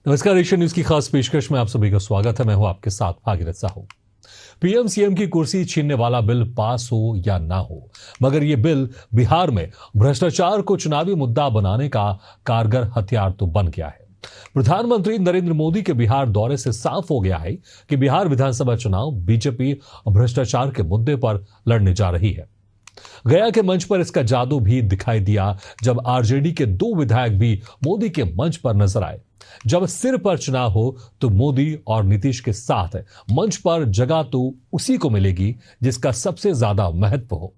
नमस्कार, Asian news की खास पेशकश में आप सभी का स्वागत है। मैं हूं आपके साथ भागीरथ साहू। पीएम सीएम की कुर्सी छीनने वाला बिल पास हो या ना हो, मगर यह बिल बिहार में भ्रष्टाचार को चुनावी मुद्दा बनाने का कारगर हथियार तो बन गया है। प्रधानमंत्री नरेंद्र मोदी के बिहार दौरे से साफ हो गया है कि बिहार विधानसभा चुनाव बीजेपी भ्रष्टाचार के मुद्दे पर लड़ने जा रही है। गया के मंच पर इसका जादू भी दिखाई दिया जब आरजेडी के 2 विधायक भी मोदी के मंच पर नजर आए। जब सिर पर चुनाव हो तो मोदी और नीतीश के साथ मंच पर जगह तो उसी को मिलेगी जिसका सबसे ज्यादा महत्व हो।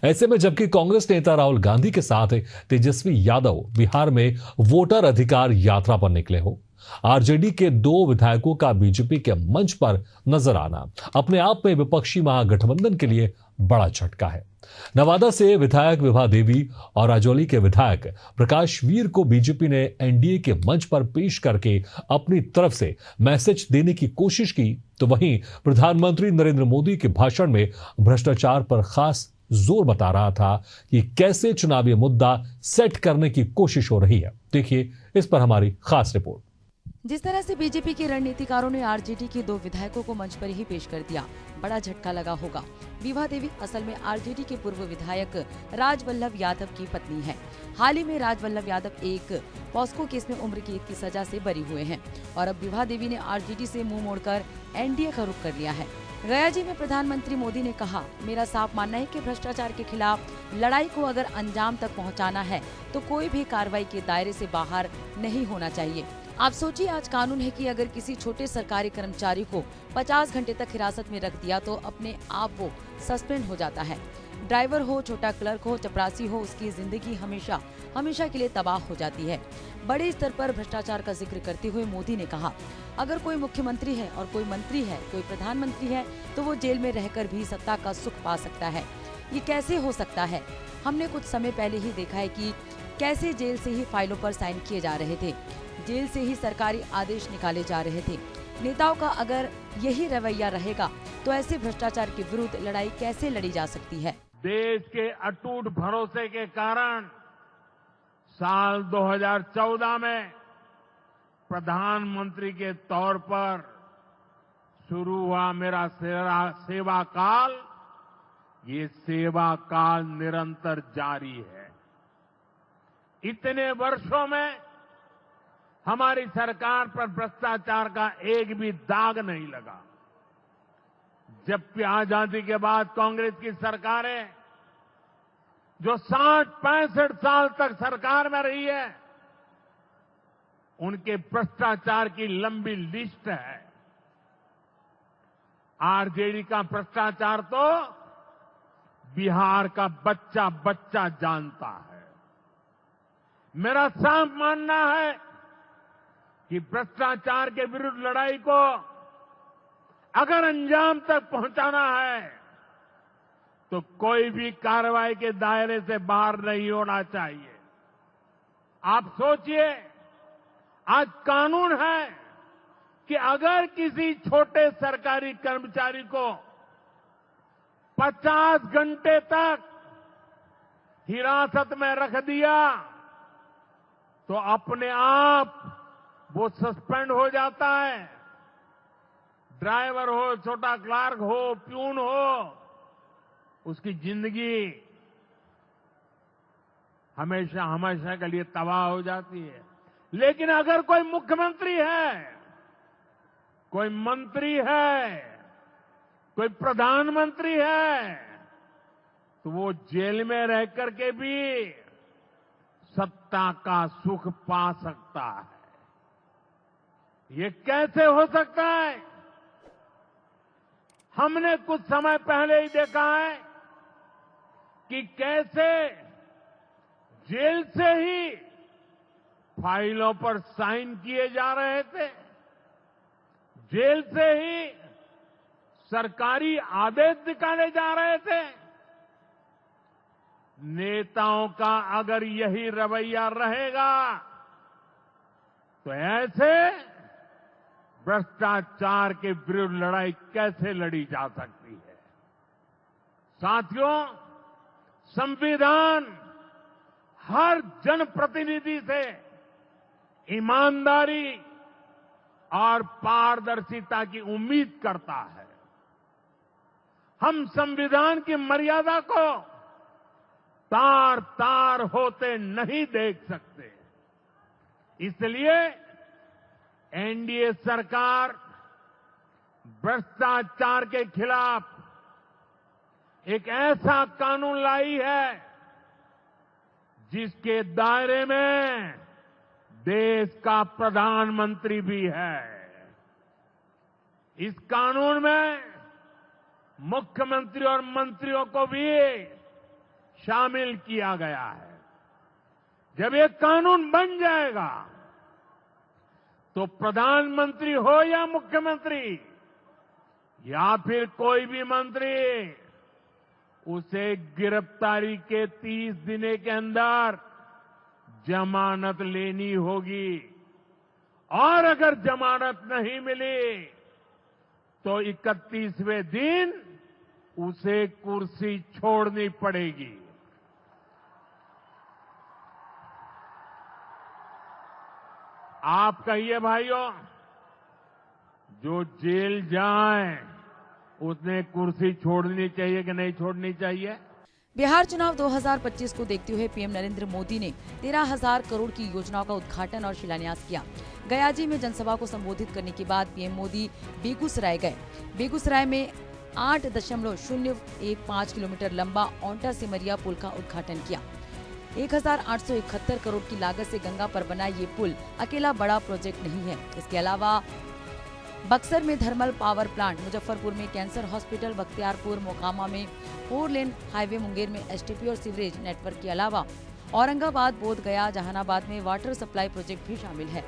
ऐसे में जबकि कांग्रेस नेता राहुल गांधी के साथ तेजस्वी यादव बिहार में वोटर अधिकार यात्रा पर निकले हो, आरजेडी के 2 विधायकों का बीजेपी के मंच पर नजर आना अपने आप में विपक्षी महागठबंधन के लिए बड़ा झटका है। नवादा से विधायक विभा देवी और राजौली के विधायक प्रकाश वीर को बीजेपी ने एनडीए के मंच पर पेश करके अपनी तरफ से मैसेज देने की कोशिश की, तो वहीं प्रधानमंत्री नरेंद्र मोदी के भाषण में भ्रष्टाचार पर खास जोर बता रहा था कि कैसे चुनावी मुद्दा सेट करने की कोशिश हो रही है। देखिए इस पर हमारी खास रिपोर्ट। जिस तरह से बीजेपी के रणनीतिकारों ने आरजेडी के 2 विधायकों को मंच पर ही पेश कर दिया, बड़ा झटका लगा होगा। विभा देवी असल में आरजेडी के पूर्व विधायक राजवल्लभ यादव की पत्नी है। हाल ही में राजवल्लभ यादव एक पॉस्को केस में उम्र कैद की सजा से बरी हुए हैं और अब विभा देवी ने आरजेडी से मुंह मोड़कर एनडीए का रुख कर लिया है। गया जी में प्रधानमंत्री मोदी ने कहा, मेरा साफ मानना है कि भ्रष्टाचार के खिलाफ लड़ाई को अगर अंजाम तक पहुंचाना है तो कोई भी कार्रवाई के दायरे से बाहर नहीं होना चाहिए। आप सोचिए, आज कानून है कि अगर किसी छोटे सरकारी कर्मचारी को 50 घंटे तक हिरासत में रख दिया तो अपने आप वो सस्पेंड हो जाता है। ड्राइवर हो, छोटा क्लर्क हो, चपरासी हो, उसकी जिंदगी हमेशा के लिए तबाह हो जाती है। बड़े स्तर पर भ्रष्टाचार का जिक्र करते हुए मोदी ने कहा, अगर कोई मुख्यमंत्री है और कोई मंत्री है, कोई प्रधानमंत्री है तो वो जेल में रहकर भी सत्ता का सुख पा सकता है। ये कैसे हो सकता है? हमने कुछ समय पहले ही देखा है कि कैसे जेल से ही फाइलों पर साइन किए जा रहे थे, जेल से ही सरकारी आदेश निकाले जा रहे थे। नेताओं का अगर यही रवैया रहेगा तो ऐसे भ्रष्टाचार के विरुद्ध लड़ाई कैसे लड़ी जा सकती है? देश के अटूट भरोसे के कारण साल 2014 में प्रधानमंत्री के तौर पर शुरू हुआ मेरा सेवा काल, ये सेवा काल निरंतर जारी है। इतने वर्षों में हमारी सरकार पर भ्रष्टाचार का एक भी दाग नहीं लगा। जबकि आजादी के बाद कांग्रेस की सरकारें जो 60-65 साल तक सरकार में रही है, उनके भ्रष्टाचार की लंबी लिस्ट है। आरजेडी का भ्रष्टाचार तो बिहार का बच्चा बच्चा जानता है। मेरा साफ मानना है कि भ्रष्टाचार के विरुद्ध लड़ाई को अगर अंजाम तक पहुंचाना है तो कोई भी कार्रवाई के दायरे से बाहर नहीं होना चाहिए। आप सोचिए, आज कानून है कि अगर किसी छोटे सरकारी कर्मचारी को 50 घंटे तक हिरासत में रख दिया तो अपने आप वो सस्पेंड हो जाता है। ड्राइवर हो, छोटा क्लर्क हो, प्यून हो, उसकी जिंदगी हमेशा के लिए तबाह हो जाती है। लेकिन अगर कोई मुख्यमंत्री है, कोई मंत्री है, कोई प्रधानमंत्री है, तो वो जेल में रह करके भी सत्ता का सुख पा सकता है। ये कैसे हो सकता है? हमने कुछ समय पहले ही देखा है कि कैसे जेल से ही फाइलों पर साइन किए जा रहे थे, जेल से ही सरकारी आदेश निकाले जा रहे थे। नेताओं का अगर यही रवैया रहेगा तो ऐसे भ्रष्टाचार के विरुद्ध लड़ाई कैसे लड़ी जा सकती है? साथियों, संविधान हर जनप्रतिनिधि से ईमानदारी और पारदर्शिता की उम्मीद करता है। हम संविधान की मर्यादा को तार तार होते नहीं देख सकते। इसलिए एनडीए सरकार भ्रष्टाचार के खिलाफ एक ऐसा कानून लाई है जिसके दायरे में देश का प्रधानमंत्री भी है। इस कानून में मुख्यमंत्री और मंत्रियों को भी शामिल किया गया है। जब ये कानून बन जाएगा तो प्रधानमंत्री हो या मुख्यमंत्री या फिर कोई भी मंत्री, उसे गिरफ्तारी के 30 दिन के अंदर जमानत लेनी होगी और अगर जमानत नहीं मिली तो 31वें दिन उसे कुर्सी छोड़नी पड़ेगी। आप कहिए भाइयों, जो जेल जाए उसने कुर्सी छोड़नी चाहिए कि नहीं छोड़नी चाहिए? बिहार चुनाव 2025 को देखते हुए पीएम नरेंद्र मोदी ने 13,000 करोड़ की योजनाओं का उद्घाटन और शिलान्यास किया। गयाजी में जनसभा को संबोधित करने के बाद पीएम मोदी बेगूसराय गए। बेगूसराय में 8.015 किलोमीटर लंबा ओंटा सिमरिया पुल का उद्घाटन किया। 1,871 करोड़ की लागत से गंगा पर बना ये पुल अकेला बड़ा प्रोजेक्ट नहीं है। इसके अलावा बक्सर में थर्मल पावर प्लांट, मुजफ्फरपुर में कैंसर हॉस्पिटल, बख्तियारपुर मोकामा में 4 लेन हाईवे, मुंगेर में एसटीपी और सीवरेज नेटवर्क के अलावा औरंगाबाद, बोध गया, जहानाबाद में वाटर सप्लाई प्रोजेक्ट भी शामिल है।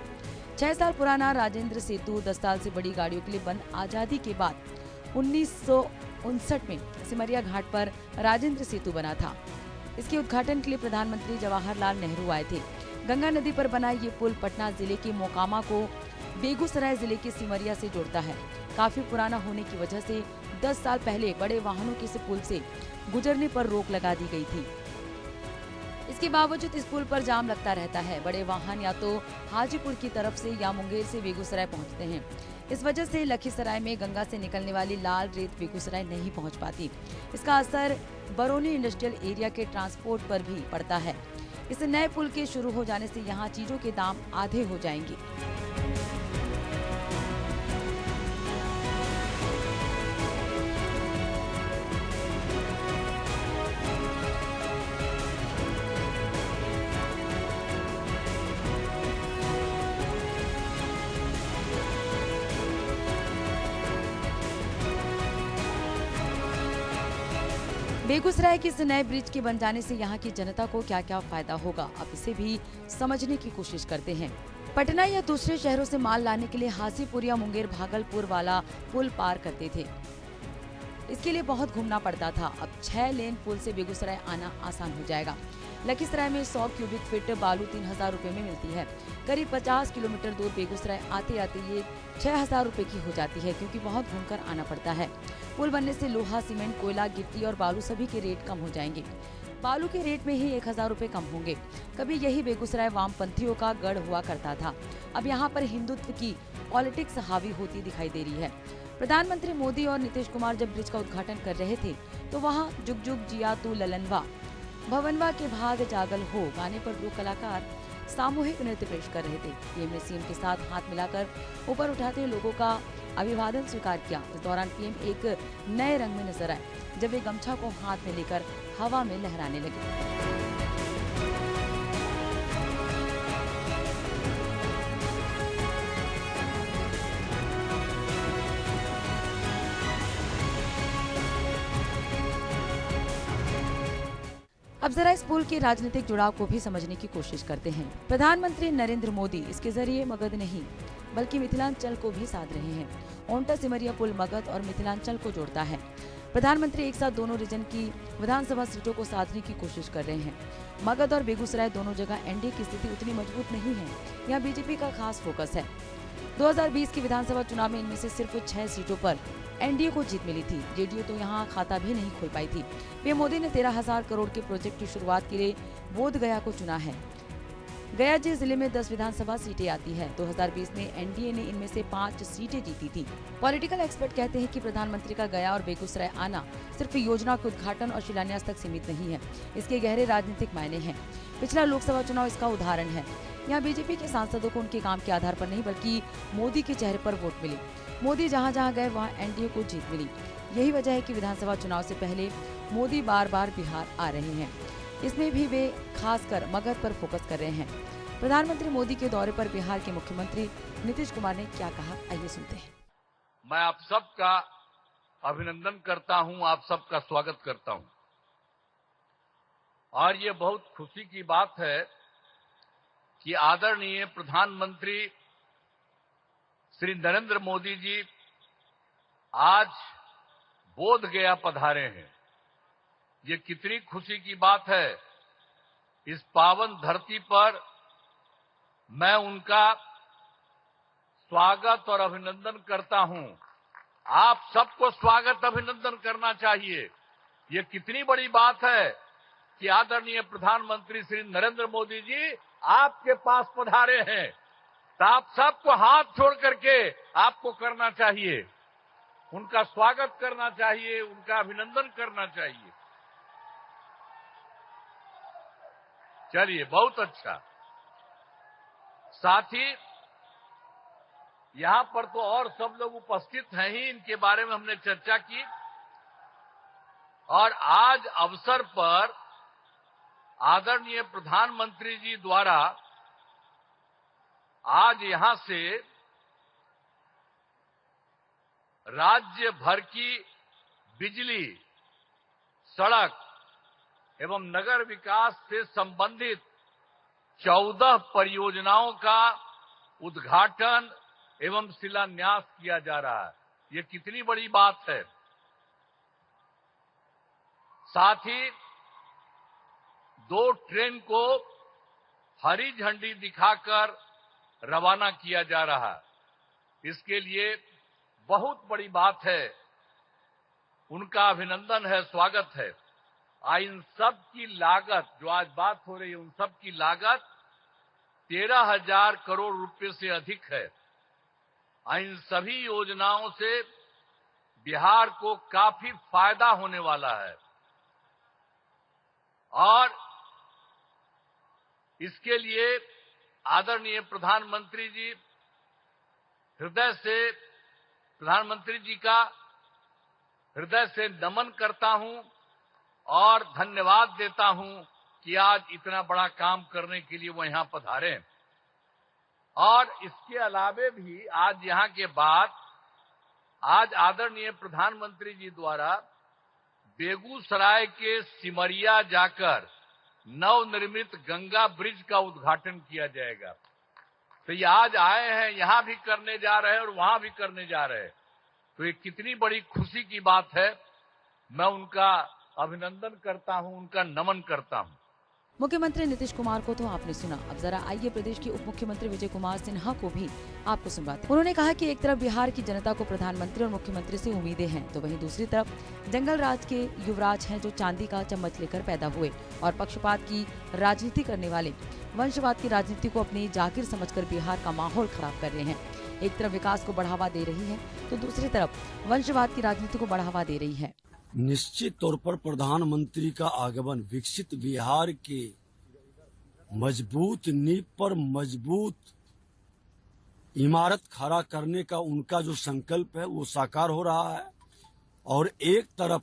6 साल पुराना राजेंद्र सेतु 10 साल से बड़ी गाड़ियों के लिए बंद आजादी के बाद 1959 में सिमरिया घाट पर राजेंद्र सेतु बना था। इसके उद्घाटन के लिए प्रधानमंत्री जवाहरलाल नेहरू आए थे। गंगा नदी पर बना ये पुल पटना जिले के मोकामा को बेगूसराय जिले के सिमरिया से जोड़ता है। काफी पुराना होने की वजह से 10 साल पहले बड़े वाहनों के इस पुल से गुजरने पर रोक लगा दी गई थी। इसके बावजूद इस पुल पर जाम लगता रहता है। बड़े वाहन या तो हाजीपुर की तरफ से या मुंगेर से बेगूसराय पहुंचते हैं। इस वजह से लखीसराय में गंगा से निकलने वाली लाल रेत बेगूसराय नहीं पहुंच पाती। इसका असर बरौनी इंडस्ट्रियल एरिया के ट्रांसपोर्ट पर भी पड़ता है। इस नए पुल के शुरू हो जाने से यहाँ चीजों के दाम आधे हो जाएंगे। बेगूसराय के इस नए ब्रिज के बन जाने से यहाँ की जनता को क्या क्या फायदा होगा, अब इसे भी समझने की कोशिश करते हैं। पटना या दूसरे शहरों से माल लाने के लिए हाजीपुर या मुंगेर भागलपुर वाला पुल पार करते थे। इसके लिए बहुत घूमना पड़ता था। अब 6 लेन पुल से बेगूसराय आना आसान हो जाएगा। लखीसराय में 100 क्यूबिक फीट बालू 3,000 रुपए में मिलती है। करीब 50 किलोमीटर दूर बेगूसराय आते आते ये 6,000 रुपए की हो जाती है, क्योंकि बहुत घूमकर आना पड़ता है। पुल बनने से लोहा, सीमेंट, कोयला, गिट्टी और बालू सभी के रेट कम हो जाएंगे। बालू के रेट में ही 1,000 रुपए कम होंगे। कभी यही बेगूसराय वामपंथियों का गढ़ हुआ करता था। अब यहाँ पर हिंदुत्व की पॉलिटिक्स हावी होती दिखाई दे रही है। प्रधानमंत्री मोदी और नीतीश कुमार जब ब्रिज का उद्घाटन कर रहे थे तो वहाँ जुग जुग जिया तू ललनवा, भवनवा के भाग जागल हो गाने पर लोक कलाकार सामूहिक नृत्य पेश कर रहे थे। पीएम ने सीएम के साथ हाथ मिलाकर ऊपर उठाते लोगों का अभिवादन स्वीकार किया। इस दौरान पीएम एक नए रंग में नजर आए जब वे गमछा को हाथ में लेकर हवा में लहराने लगे। अब जरा इस पुल के राजनीतिक जुड़ाव को भी समझने की कोशिश करते हैं। प्रधानमंत्री नरेंद्र मोदी इसके जरिए मगध नहीं बल्कि मिथिलांचल को भी साध रहे हैं। ओंटा सिमरिया पुल मगध और मिथिलांचल को जोड़ता है। प्रधानमंत्री एक साथ दोनों रीजन की विधानसभा सीटों को साधने की कोशिश कर रहे हैं। मगध और बेगूसराय दोनों जगह एनडीए की स्थिति उतनी मजबूत नहीं है। यहाँ बीजेपी का खास फोकस है। 2020 के विधानसभा चुनाव में इनमें से सिर्फ 6 सीटों पर एनडीए को जीत मिली थी। जेडीयू तो यहाँ खाता भी नहीं खोल पाई थी। पीएम मोदी ने 13,000 करोड़ के प्रोजेक्ट की शुरुआत के लिए बोध गया को चुना है। गया जिले में 10 विधानसभा सीटें आती है। 2020 में एनडीए ने इनमें से 5 सीटें जीती थी। पॉलिटिकल एक्सपर्ट कहते हैं कि प्रधानमंत्री का गया और बेगूसराय आना सिर्फ योजना के उद्घाटन और शिलान्यास तक सीमित नहीं है, इसके गहरे राजनीतिक मायने हैं। पिछला लोकसभा चुनाव इसका उदाहरण है। यहाँ बीजेपी के सांसदों को उनके काम के आधार पर नहीं बल्कि मोदी के चेहरे पर वोट मिली। मोदी जहाँ जहाँ गए वहाँ एनडीए को जीत मिली। यही वजह है कि विधानसभा चुनाव से पहले मोदी बार बार बिहार आ रहे हैं। इसमें भी वे खासकर मगध पर फोकस कर रहे हैं। प्रधानमंत्री मोदी के दौरे पर बिहार के मुख्यमंत्री नीतीश कुमार ने क्या कहा, आइए सुनते हैं। मैं आप सबका अभिनंदन करता हूं, आप सबका स्वागत करता हूं। और ये बहुत खुशी की बात है कि आदरणीय प्रधानमंत्री श्री नरेंद्र मोदी जी आज बोध गया पधारे हैं। ये कितनी खुशी की बात है। इस पावन धरती पर मैं उनका स्वागत और अभिनंदन करता हूं। आप सबको स्वागत अभिनंदन करना चाहिए। ये कितनी बड़ी बात है कि आदरणीय प्रधानमंत्री श्री नरेंद्र मोदी जी आपके पास पधारे हैं। तो आप सबको हाथ जोड़ करके आपको करना चाहिए, उनका स्वागत करना चाहिए, उनका अभिनंदन करना चाहिए। चलिए, बहुत अच्छा। साथ ही यहां पर तो और सब लोग उपस्थित हैं ही, इनके बारे में हमने चर्चा की। और आज अवसर पर आदरणीय प्रधानमंत्री जी द्वारा आज यहां से राज्य भर की बिजली, सड़क एवं नगर विकास से संबंधित 14 परियोजनाओं का उद्घाटन एवं शिलान्यास किया जा रहा है। ये कितनी बड़ी बात है। साथ ही 2 ट्रेन को हरी झंडी दिखाकर रवाना किया जा रहा है। इसके लिए बहुत बड़ी बात है, उनका अभिनंदन है, स्वागत है। इन सब की लागत, जो आज बात हो रही है, उन सब की लागत 13,000 करोड़ रुपए से अधिक है। इन सभी योजनाओं से बिहार को काफी फायदा होने वाला है और इसके लिए आदरणीय प्रधानमंत्री जी हृदय से, प्रधानमंत्री जी का हृदय से नमन करता हूं और धन्यवाद देता हूं कि आज इतना बड़ा काम करने के लिए वो यहां पधारे। और इसके अलावे भी आज यहां के बाद आज आदरणीय प्रधानमंत्री जी द्वारा बेगूसराय के सिमरिया जाकर नवनिर्मित गंगा ब्रिज का उद्घाटन किया जाएगा। तो ये आज आए हैं, यहां भी करने जा रहे हैं और वहां भी करने जा रहे हैं। तो ये कितनी बड़ी खुशी की बात है। मैं उनका अभिनंदन करता हूं, उनका नमन करता हूं। मुख्यमंत्री नीतीश कुमार को तो आपने सुना, अब जरा आइए प्रदेश के उप मुख्यमंत्री विजय कुमार सिन्हा को भी आपको सुनवाते हैं। उन्होंने कहा कि एक तरफ बिहार की जनता को प्रधानमंत्री और मुख्यमंत्री से उम्मीदें हैं, तो वहीं दूसरी तरफ जंगल राज के युवराज हैं जो चांदी का चम्मच लेकर पैदा हुए और पक्षपात की राजनीति करने वाले वंशवाद की राजनीति को अपनी जागीर समझकर बिहार का माहौल खराब कर रहे हैं। एक तरफ विकास को बढ़ावा दे रही है तो दूसरी तरफ वंशवाद की राजनीति को बढ़ावा दे रही है। निश्चित तौर पर प्रधानमंत्री का आगमन विकसित बिहार के मजबूत नींव पर मजबूत इमारत खड़ा करने का उनका जो संकल्प है वो साकार हो रहा है। और एक तरफ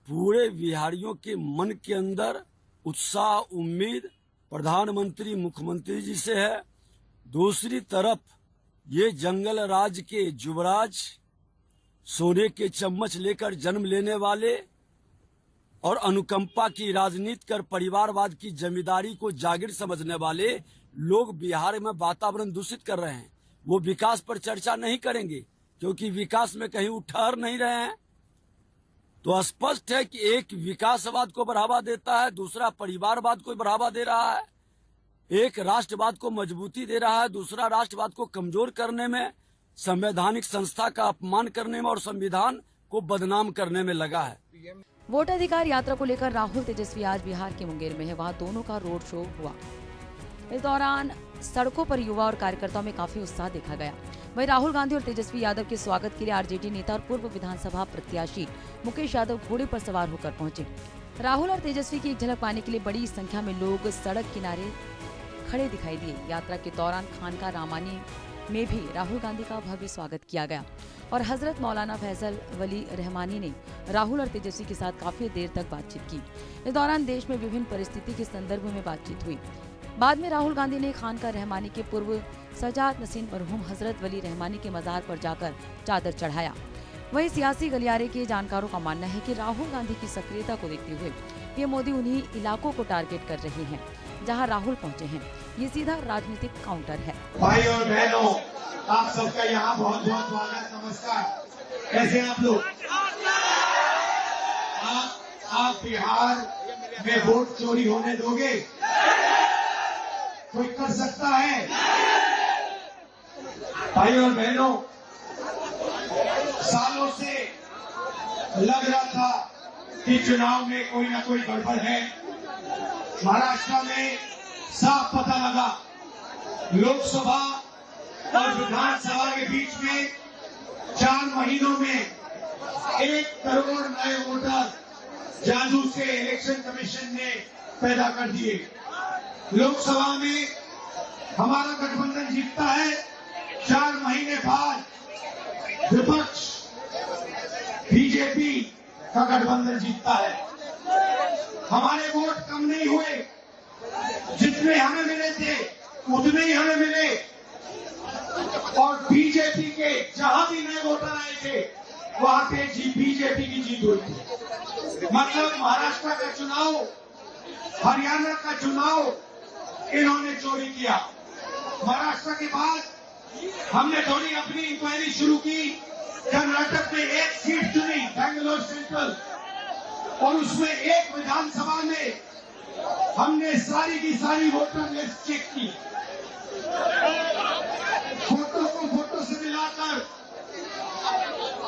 पूरे बिहारियों के मन के अंदर उत्साह, उम्मीद प्रधानमंत्री मुख्यमंत्री जी से है। दूसरी तरफ ये जंगल राज के युवराज, सोने के चम्मच लेकर जन्म लेने वाले और अनुकंपा की राजनीति कर परिवारवाद की जमींदारी को जागीर समझने वाले लोग बिहार में वातावरण दूषित कर रहे हैं। वो विकास पर चर्चा नहीं करेंगे क्योंकि विकास में कहीं ठहर नहीं रहे हैं। तो स्पष्ट है कि एक विकासवाद को बढ़ावा देता है, दूसरा परिवारवाद को बढ़ावा दे रहा है। एक राष्ट्रवाद को मजबूती दे रहा है, दूसरा राष्ट्रवाद को कमजोर करने में, संवैधानिक संस्था का अपमान करने में और संविधान को बदनाम करने में लगा है। वोट अधिकार यात्रा को लेकर राहुल तेजस्वी आज बिहार के मुंगेर में है। वहां दोनों का रोड शो हुआ। इस दौरान सड़कों पर युवा और कार्यकर्ताओं में काफी उत्साह देखा गया। वहीं राहुल गांधी और तेजस्वी यादव के स्वागत के लिए आरजेडी नेता और पूर्व विधानसभा प्रत्याशी मुकेश यादव घोड़े पर सवार होकर पहुंचे। राहुल और तेजस्वी की एक झलक पाने के लिए बड़ी संख्या में लोग सड़क किनारे खड़े दिखाई दिए। यात्रा के दौरान खानका रामानी में भी राहुल गांधी का भव्य स्वागत किया गया और हजरत मौलाना फैसल वली रहमानी ने राहुल और तेजस्वी के साथ काफी देर तक बातचीत की। इस दौरान देश में विभिन्न परिस्थिति के संदर्भ में बातचीत हुई। बाद में राहुल गांधी ने खानका रहमानी के पूर्व सजाद नसीन मरहूम हजरत वली रहमानी के मजार पर जाकर चादर चढ़ाया। वहीं सियासी गलियारे के जानकारों का मानना है कि राहुल गांधी की सक्रियता को देखते हुए पीएम मोदी उन्हीं इलाकों को टारगेट कर रहे हैं जहां राहुल पहुंचे हैं। ये सीधा राजनीतिक काउंटर है। भाई और बहनों, आप सबका यहाँ बहुत बहुत स्वागत, नमस्कार। कैसे हैं आप लोग? आप बिहार में वोट चोरी होने दोगे? कोई कर सकता है? भाई और बहनों, सालों से लग रहा था कि चुनाव में कोई ना कोई गड़बड़ है। महाराष्ट्र में साफ पता लगा, लोकसभा और विधानसभा के बीच में 4 महीनों में 1 करोड़ नए वोटर जादू से इलेक्शन कमीशन ने पैदा कर दिए। लोकसभा में हमारा गठबंधन जीतता है, 4 महीने बाद विपक्ष बीजेपी का गठबंधन जीतता है। हमारे वोट कम नहीं हुए, जितने हमें मिले थे उतने ही हमें मिले और बीजेपी के जहां भी नए वोटर आए थे वहां पे बीजेपी की जीत हुई थी। मतलब महाराष्ट्र का चुनाव, हरियाणा का चुनाव इन्होंने चोरी किया। महाराष्ट्र के बाद हमने थोड़ी अपनी इंक्वायरी शुरू की। कर्नाटक में 1 सीट चुनी, बेंगलोर सेंट्रल, और उसमें 1 विधानसभा में हमने सारी की सारी वोटर लिस्ट चेक की। फोटो को फोटो से मिलाकर,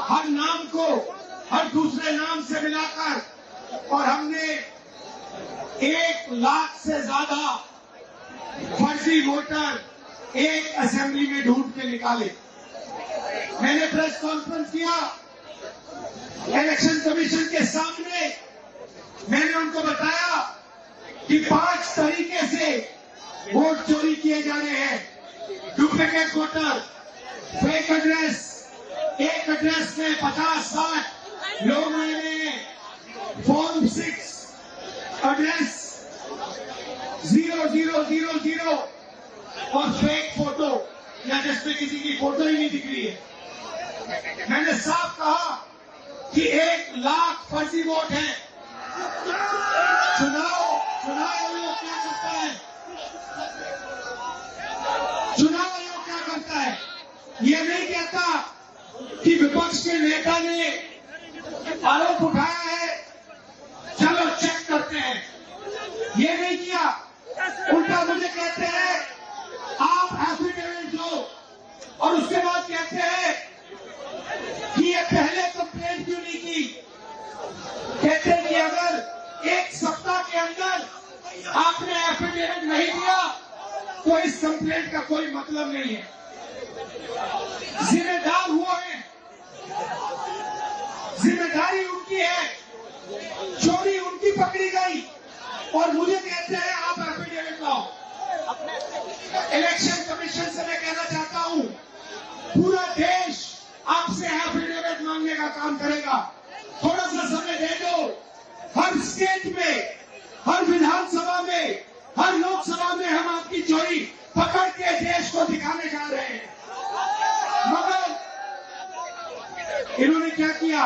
हर नाम को हर दूसरे नाम से मिलाकर, और हमने 1 लाख से ज्यादा फर्जी वोटर एक असेंबली में ढूंढ के निकाले। मैंने प्रेस कॉन्फ्रेंस किया इलेक्शन कमीशन के सामने। मैंने उनको बताया कि 5 तरीके से वोट चोरी किए जा रहे हैं। डुप्लीकेट वोटर, फेक एड्रेस, एक एड्रेस में 50-60 लोग आए हैं, फॉर्म 6 एड्रेस 0000 और फेक फोटो, या जिसमें किसी की फोटो ही नहीं दिख रही है। मैंने साफ कहा कि 1 लाख फर्जी वोट है। चुनाव आयोग क्या करता है? चुनाव आयोग क्या करता है? ये नहीं कहता कि विपक्ष के नेता ने आरोप उठाया है, चलो चेक करते हैं। ये नहीं किया, उल्टा मुझे कहते हैं आप एफिडेविट दो, और उसके बाद कहते हैं कि ये पहले कंप्लेंट क्यों नहीं की। कहते हैं कि अगर 1 सप्ताह के अंदर आपने एफिडेविट नहीं दिया तो इस कंप्लेंट का कोई मतलब नहीं है। जिम्मेदार हुआ है, जिम्मेदारी उनकी है, चोरी उनकी पकड़ी गई, और मुझे कहते हैं आप एफिडेविट लाओ। इलेक्शन कमीशन से मैं कहना चाहता हूं, पूरा देश आपसे एफिडेविट मांगने का काम करेगा। थोड़ा सा समय दे दो। हर स्टेट में, हर विधानसभा में, हर लोकसभा में हम आपकी चोरी पकड़ के देश को दिखाने जा रहे हैं। मगर इन्होंने क्या किया?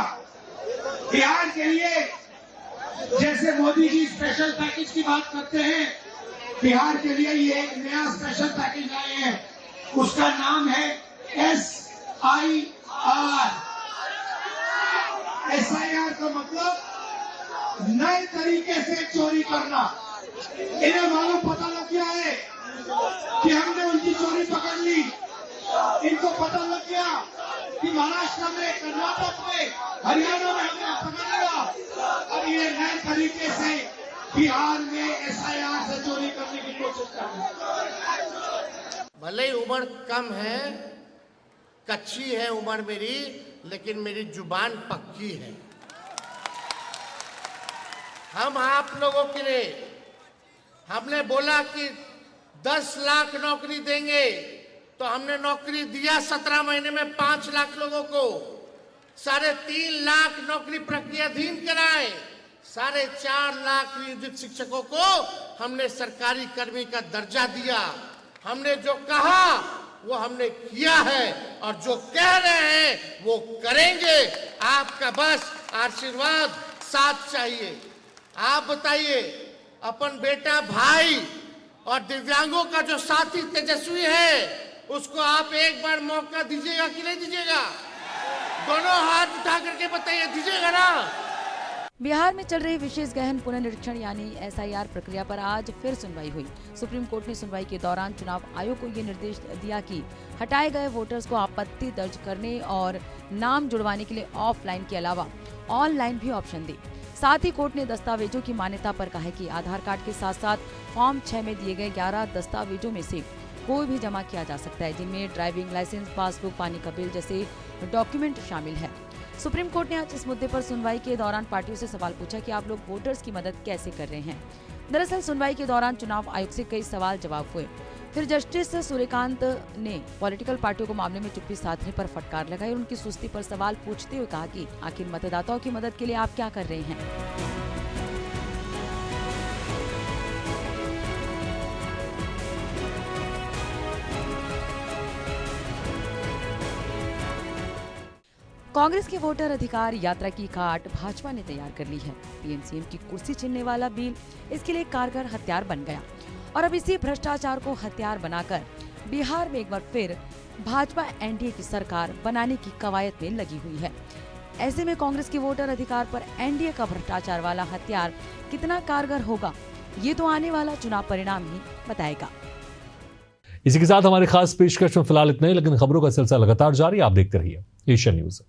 बिहार के लिए जैसे मोदी जी स्पेशल पैकेज की बात करते हैं, बिहार के लिए ये एक नया स्पेशल पैकेज लाए हैं। उसका नाम है SIR। SIR का मतलब नए तरीके से चोरी करना। इन्हें मालूम पता लग गया है कि हमने उनकी चोरी पकड़ ली। इनको पता लग गया कि महाराष्ट्र में, कर्नाटक में, हरियाणा में हमने पकड़ लिया। अब ये नए तरीके से बिहार में SIR से चोरी करने की कोशिश कर रहे हैं। भले ही उम्र कम है, कच्ची है उम्र मेरी, लेकिन मेरी जुबान पक्की है। हम आप लोगों के लिए हमने बोला कि 10 लाख नौकरी देंगे, तो हमने नौकरी दिया 17 महीने में 5 लाख लोगों को। 3.5 लाख नौकरी प्रक्रियाधीन कराए। 4.5 लाख नियोजित शिक्षकों को हमने सरकारी कर्मी का दर्जा दिया। हमने जो कहा वो हमने किया है और जो कह रहे हैं वो करेंगे। आपका बस आशीर्वाद साथ चाहिए। आप बताइए, अपन बेटा भाई और दिव्यांगों का जो साथी तेजस्वी है, उसको आप एक बार मौका दीजिएगा कि नहीं दीजिएगा? दोनों हाथ उठा करके बताइए, दीजिएगा ना? बिहार में चल रही विशेष गहन पुनर्निरीक्षण यानी SIR प्रक्रिया पर आज फिर सुनवाई हुई। सुप्रीम कोर्ट ने सुनवाई के दौरान चुनाव आयोग को ये निर्देश दिया कि हटाए गए वोटर्स को आपत्ति दर्ज करने और नाम जुड़वाने के लिए ऑफलाइन के अलावा ऑनलाइन भी ऑप्शन दे। साथ ही कोर्ट ने दस्तावेजों की मान्यता पर कहा है कि आधार कार्ड के साथ साथ फॉर्म 6 में दिए गए 11 दस्तावेजों में से कोई भी जमा किया जा सकता है, जिनमें ड्राइविंग लाइसेंस, पासबुक, पानी का बिल जैसे डॉक्यूमेंट शामिल है। सुप्रीम कोर्ट ने आज इस मुद्दे पर सुनवाई के दौरान पार्टियों से सवाल पूछा कि आप लोग वोटर्स की मदद कैसे कर रहे हैं। दरअसल सुनवाई के दौरान चुनाव आयोग से कई सवाल जवाब हुए। फिर जस्टिस सूर्यकांत ने पॉलिटिकल पार्टियों को मामले में चुप्पी साधने पर फटकार लगाई और उनकी सुस्ती पर सवाल पूछते हुए कहा कि आखिर मतदाताओं की मदद के लिए आप क्या कर रहे हैं। कांग्रेस के वोटर अधिकार यात्रा की काट भाजपा ने तैयार कर ली है। पीएम-सीएम की कुर्सी छीनने वाला बिल इसके लिए कारगर हथियार बन गया और अब इसी भ्रष्टाचार को हथियार बनाकर बिहार में एक बार फिर भाजपा एनडीए की सरकार बनाने की कवायद में लगी हुई है। ऐसे में कांग्रेस के वोटर अधिकार पर एनडीए का भ्रष्टाचार वाला हथियार कितना कारगर होगा, ये तो आने वाला चुनाव परिणाम ही बताएगा। इसी के साथ हमारी खास पेशकश में फिलहाल इतना ही, लेकिन खबरों का सिलसिला लगातार जारी। आप देखते रहिए एशियन न्यूज।